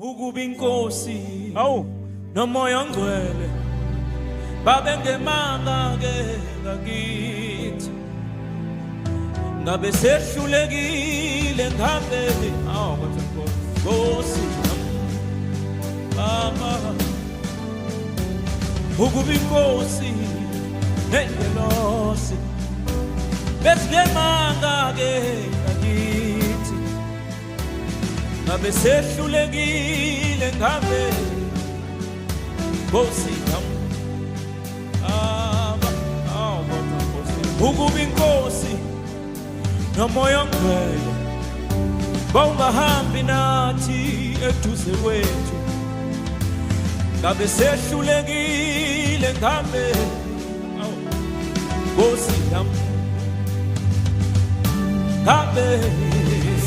ukuba inkosi nomoya ongcwele babengemanga-ke ngakithi, ngabe sehlulekile ngabe Nkosi mama, ukuba inkosi nengelosi besingemanga-ke ngakithi, ngabe sehlulekile ngabe Nkosi ukuba inkosi nomoya ongcwele bawungahambi nathi eduze kwethu, ngabe sehlulekile ngabe Nkosi ngabe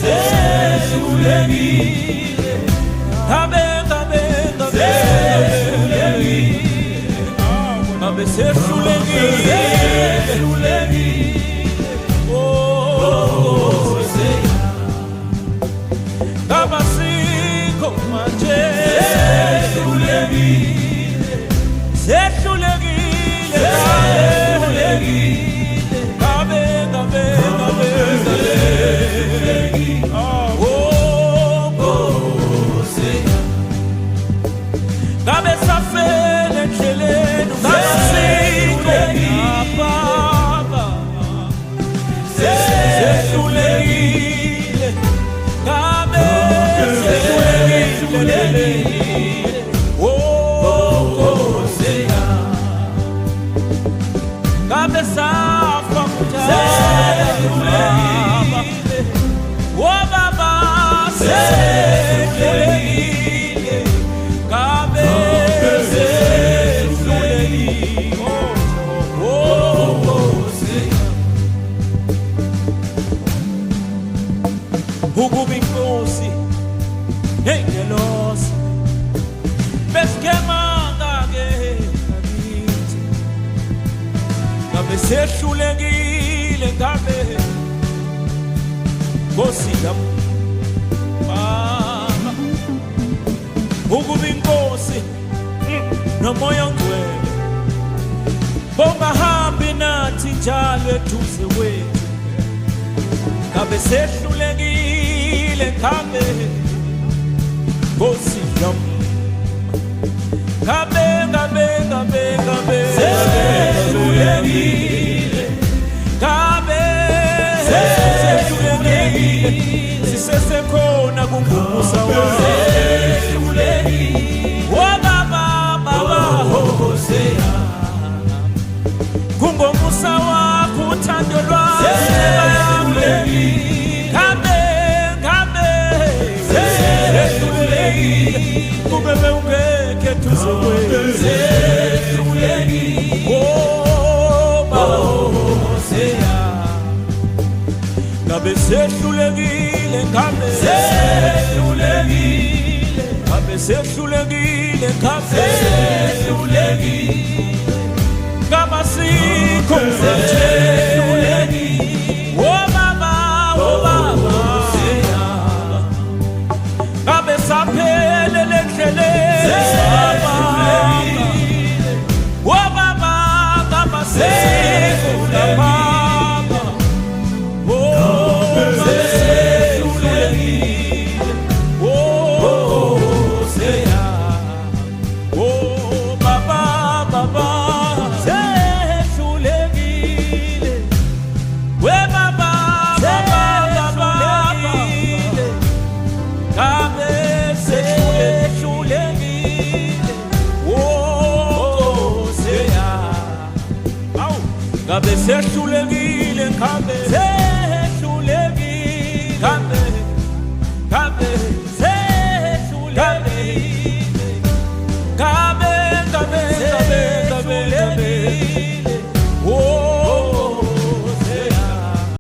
sehlulekile ngabe sehlulekile ngabasikho manje sehlulekile ngabe safele endleleni ngabasikho baba sehlulekile ngabe sehlulekile ngabe safa sehlulekile baba sehlulekile ngabe ukuba inkosi nengelosi besikemanga-ke ngakithi, ngabe sehlulekile ngabe Nkosi mama, ukuba inkosi nomoya ongcwele bongahambi nathi njalo eduze kwethu, ngabe sehlulekile ngabe Nkosi ngabe sehlulekile ngabe sehlulekile sisesekhona kungubusa kungomusa wakho uthando lwakho kube bewungekho eduze kwethu ngabe sehlulekile ngabe sehlulekile ngabasikho ngabe saphelele endleleni ngabasikho ngabe sehlulekile ngabe